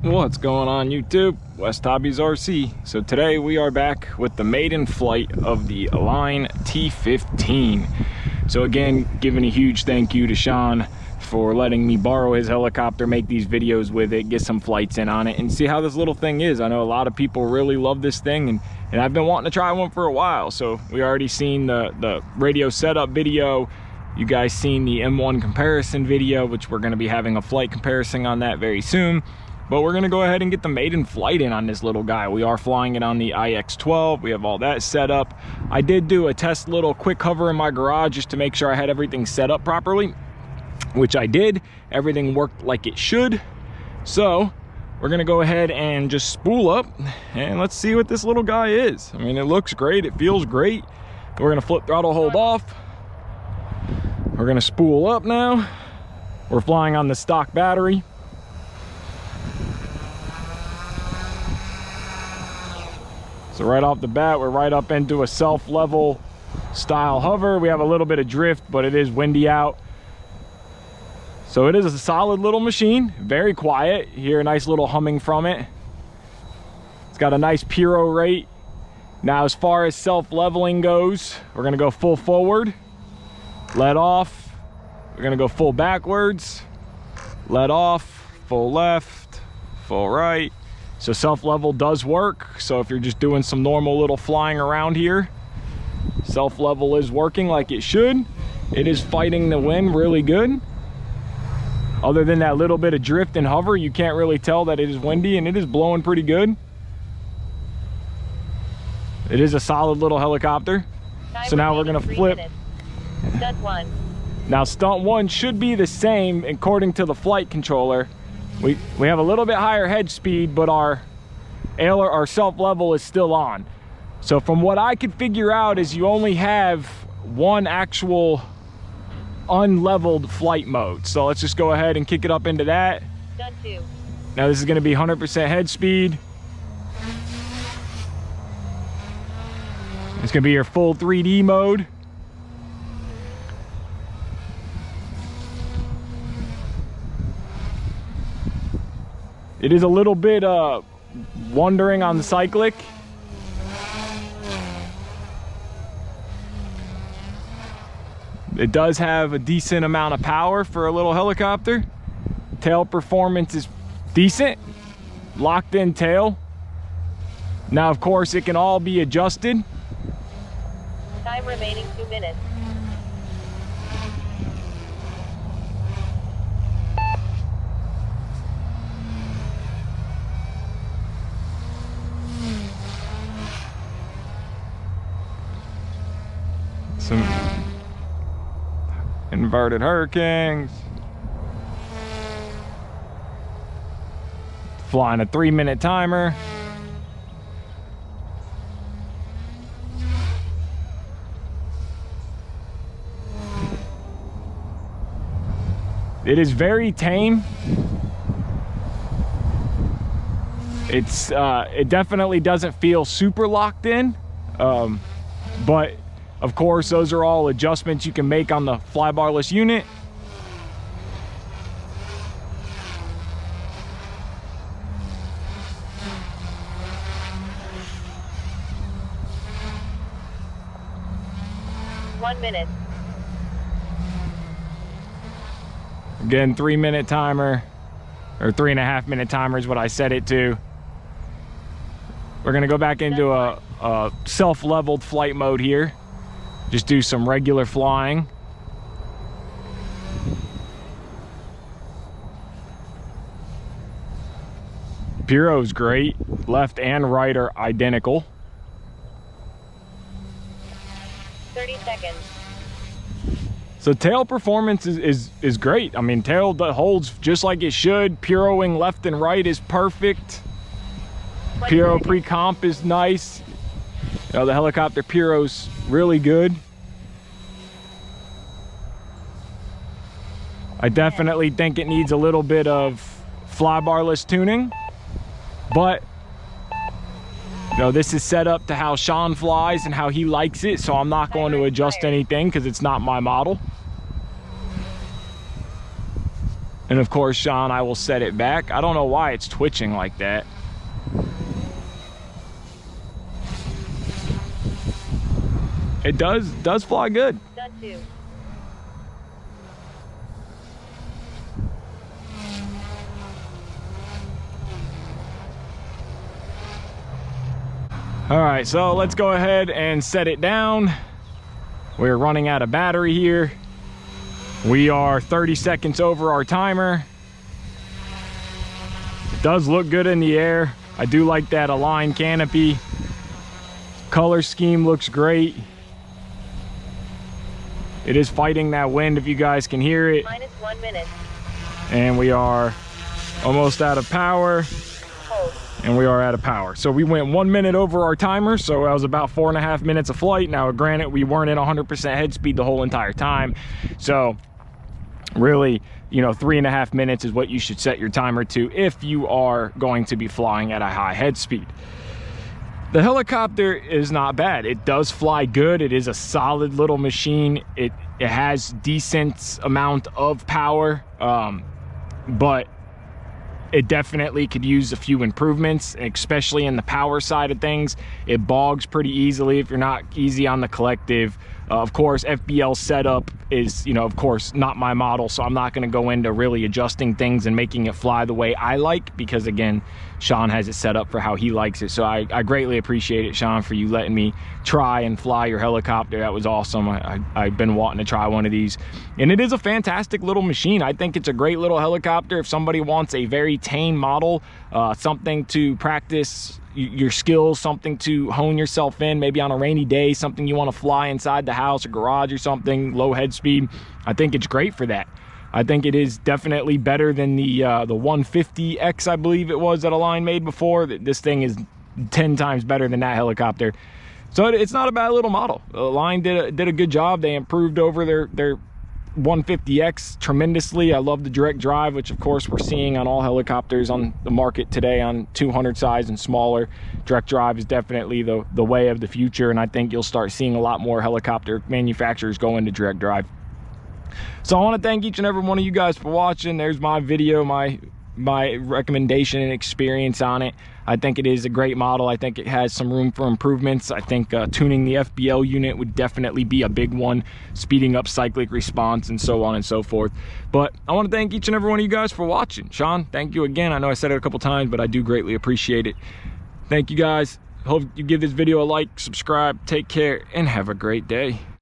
What's going on YouTube? WestHobbiesRC. So today we are back with the maiden flight of the Align T-15. So again, giving a huge thank you to Sean for letting me borrow his helicopter, make these videos with it, get some flights in on it, and see how this little thing is. I know a lot of people really love this thing, and I've been wanting to try one for a while. So we already seen the radio setup video. You guys seen the M1 comparison video, which we're going to be having a flight comparison on that very soon. But we're gonna go ahead and get the maiden flight in on this little guy. We are flying it on the IX-12. We have all that set up. I did do a test little quick hover in my garage just to make sure I had everything set up properly, which I did. Everything worked like it should. So we're gonna go ahead and just spool up and let's see what this little guy is. I mean, it looks great, it feels great. We're gonna flip throttle hold off. We're gonna spool up now. We're flying on the stock battery. So right off the bat, we're right up into a self-level style hover. We have a little bit of drift, but it is windy out. So it is a solid little machine, very quiet. You hear a nice little humming from it. It's got a nice piro rate. Now, as far as self-leveling goes, we're gonna go full forward, let off. We're gonna go full backwards, let off, full left, full right. So self-level does work. So if you're just doing some normal little flying around here, self-level is working like it should. It is fighting the wind really good. Other than that little bit of drift and hover, you can't really tell that it is windy, and it is blowing pretty good. It is a solid little helicopter. So now we're gonna flip. Stunt 1. Now stunt 1 should be the same according to the flight controller. We have a little bit higher head speed, but our self-level is still on. So from what I could figure out is you only have one actual unleveled flight mode. So let's just go ahead and kick it up into that. Stunt 2. Now this is gonna be 100% head speed. It's gonna be your full 3D mode. It is a little bit wandering on the cyclic. It does have a decent amount of power for a little helicopter. Tail performance is decent. Locked in tail. Now, of course, it can all be adjusted. Time remaining 2 minutes. Some inverted hurricanes. Flying a 3-minute timer. It is very tame. It definitely doesn't feel super locked in, but of course, those are all adjustments you can make on the flybarless unit. One minute. Again, 3-minute timer, or 3.5-minute timer is what I set it to. We're gonna go back into a self-leveled flight mode here. Just do some regular flying. Piro's great. Left and right are identical. 30 seconds. So tail performance is great. I mean, tail holds just like it should. Piroing left and right is perfect. Piro pre-comp is nice. You know, the helicopter Piro's really good. I definitely think it needs a little bit of flybarless tuning, but you know, this is set up to how Sean flies and how he likes it, so I'm not going to adjust anything because it's not my model. And of course, Sean, I will set it back. I don't know why it's twitching like that. It does fly good. Done 2. All right, so let's go ahead and set it down. We're running out of battery here. We are 30 seconds over our timer. It does look good in the air. I do like that aligned canopy. Color scheme looks great. It is fighting that wind, if you guys can hear it. Minus 1 minute. And we are almost out of power. Hold. And we are out of power. So we went 1 minute over our timer, so that was about 4.5 minutes of flight. Now granted, we weren't at 100% head speed the whole entire time, so really, you know, 3.5 minutes is what you should set your timer to if you are going to be flying at a high head speed. The helicopter is not bad. It does fly good. It is a solid little machine. It has decent amount of power, but it definitely could use a few improvements, especially in the power side of things. It bogs pretty easily if you're not easy on the collective. Of course, FBL setup is, you know, of course, not my model, so I'm not going to go into really adjusting things and making it fly the way I like, because again, Sean has it set up for how he likes it. So I greatly appreciate it, Sean, for you letting me try and fly your helicopter. That was awesome. I've been wanting to try one of these, and it is a fantastic little machine. I think it's a great little helicopter if somebody wants a very tame model, something to practice your skills, something to hone yourself in, maybe on a rainy day, something you want to fly inside the house or garage or something, low head speed. I think it's great for that. I think it is definitely better than the 150X, I believe it was, that Align made before. This thing is 10 times better than that helicopter. So it's not a bad little model. Align did a good job. They improved over their 150X tremendously. I love the direct drive, which of course we're seeing on all helicopters on the market today on 200 size and smaller. Direct drive is definitely the way of the future, and I think you'll start seeing a lot more helicopter manufacturers go into direct drive. So I want to thank each and every one of you guys for watching. There's my video, my recommendation and experience on it. I think it is a great model. I think it has some room for improvements. I think tuning the FBL unit would definitely be a big one, speeding up cyclic response and so on and so forth. But I want to thank each and every one of you guys for watching. Sean, thank you again. I know I said it a couple times, but I do greatly appreciate it. Thank you guys. Hope you give this video a like, subscribe, take care, and have a great day.